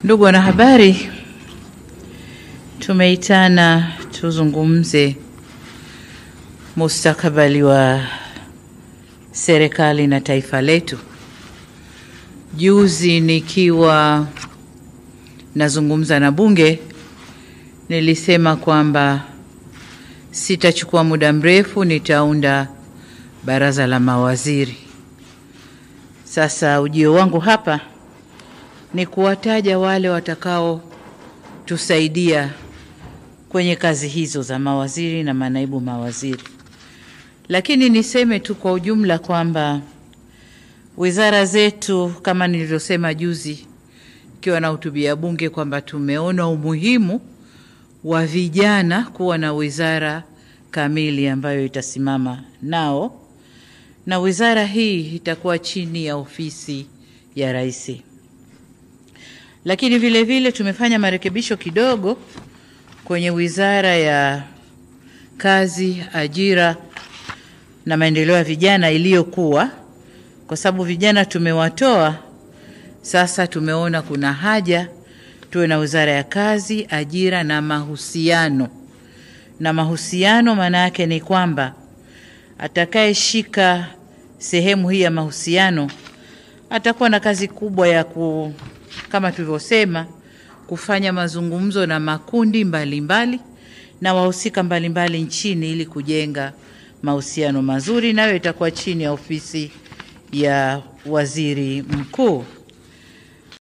Ndugu wanahabari, tumeitana tuzungumze mustakabali wa serikali na taifa letu. Juzi nikiwa nazungumza na bunge, nilisema kwamba sitachukua muda mrefu nitaunda baraza la mawaziri. Sasa ujio wangu hapa ni kuwataja wale watakao tusaidia kwenye kazi hizo za mawaziri na manaibu mawaziri. Lakini niseme tu kwa ujumla kwamba wizara zetu, kama nilivyosema juzi nikiwa nahutubia bunge, kwamba tumeona umuhimu wa vijana kuwa na wizara kamili ambayo itasimama nao, na wizara hii itakuwa chini ya ofisi ya Rais. Lakini vile vile tumefanya marekebisho kidogo kwenye wizara ya kazi, ajira na maendeleo ya vijana iliyokuwa, kwa sababu vijana tumewatoa. Sasa tumeona kuna haja tuwe na wizara ya kazi, ajira na mahusiano. Na mahusiano maana yake ni kwamba atakayeshika sehemu hii ya mahusiano atakuwa na kazi kubwa ya kama tulivyosema, kufanya mazungumzo na makundi mbalimbali na wahusika mbalimbali nchini ili kujenga mahusiano mazuri, nayo itakuwa chini ya ofisi ya waziri mkuu.